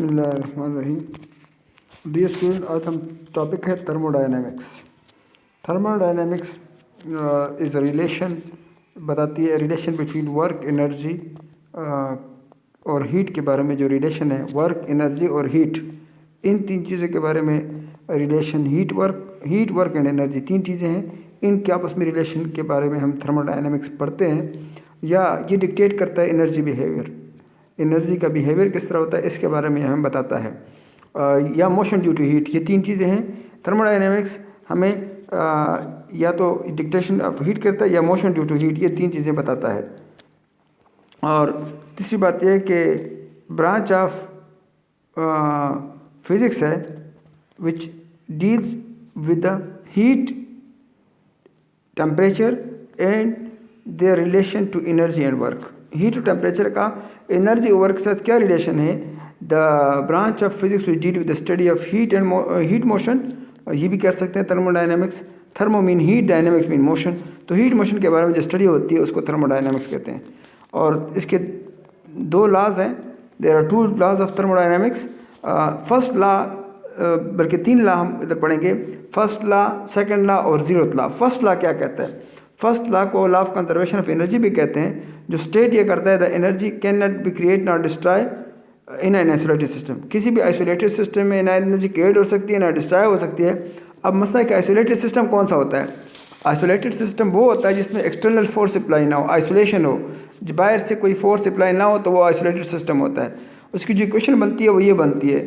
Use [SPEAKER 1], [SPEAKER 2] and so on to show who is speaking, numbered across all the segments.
[SPEAKER 1] बिस्मिल्लाहिर्रहमानिर्रहीम। Dear student, आज हम टॉपिक है थर्मोडायनेमिक्स। थर्मोडायनेमिक्स इज़ रिलेशन बताती है, रिलेशन बिटवीन वर्क एनर्जी और हीट के बारे में। जो रिलेशन है वर्क एनर्जी और हीट, इन तीन चीज़ों के बारे में relation, heat work and energy, तीन चीज़ें हैं। इनके आपस में रिलेशन के बारे में हम थर्मोडायनेमिक्स पढ़ते हैं, या ये डिक्टेट करता है एनर्जी बिहेवियर। एनर्जी का बिहेवियर किस तरह होता है इसके बारे में हमें बताता है। या मोशन ड्यू टू हीट, ये तीन चीज़ें हैं। थर्मोडायनेमिक्स हमें या तो डिक्टेशन ऑफ हीट करता है या मोशन ड्यू टू हीट, ये तीन चीज़ें बताता है। और तीसरी बात यह है कि ब्रांच ऑफ फिज़िक्स है which deals with the heat, temperature and their relation to energy and work. Heat और टेम्परेचर का एनर्जी और वर्क के साथ क्या रिलेशन है। The branch of physics which deal with the study of heat and heat motion, ये भी कर सकते हैं thermodynamics. Thermo mean heat, dynamics mean motion. तो हीट मोशन के बारे में जो स्टडी होती है उसको थर्मोडायनेमिक्स कहते हैं। और इसके दो लॉज हैं, there are two laws of thermodynamics. First law, बल्कि तीन लॉ हम इधर पढ़ेंगे। फर्स्ट लॉ, सेकंड लॉ और जीरोथ लॉ। फर्स्ट लॉ क्या कहता है? फर्स्ट लॉ को law of conservation of energy भी कहते हैं, जो स्टेट ये करता है the energy can not be create not destroy in an isolated system. किसी भी आइसोलेटेड सिस्टम में ना एनर्जी क्रिएट हो सकती है ना डिस्ट्रॉय हो सकती है। अब मसला है कि आइसोलेटेड सिस्टम कौन सा होता है? आइसोलेटेड सिस्टम वो होता है जिसमें एक्सटर्नल फोर्स अप्लाई ना हो, आइसोलेशन हो, जो बाहर से कोई फोर्स अप्लाई ना हो, तो वो आइसोलेटेड सिस्टम होता है। उसकी जो इक्वेशन बनती है वो ये बनती है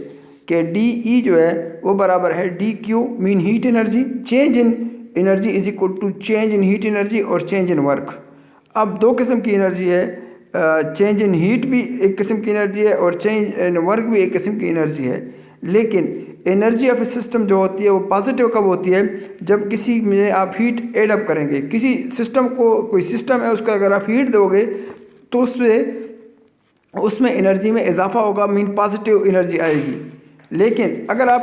[SPEAKER 1] कि डी ई जो है वो बराबर है D Q mean heat energy, change in energy is equal to change in heat energy और चेंज इन वर्क। अब दो किस्म की एनर्जी है, चेंज इन हीट भी एक किस्म की एनर्जी है और चेंज इन वर्क भी एक किस्म की एनर्जी है। लेकिन एनर्जी ऑफ ए सिस्टम जो होती है वो पॉजिटिव कब होती है? जब किसी में आप हीट एड अप करेंगे। किसी सिस्टम को, कोई सिस्टम है उसका अगर आप हीट दोगे तो उसमें एनर्जी में इजाफा होगा, मीन पॉजिटिव एनर्जी आएगी। लेकिन अगर आप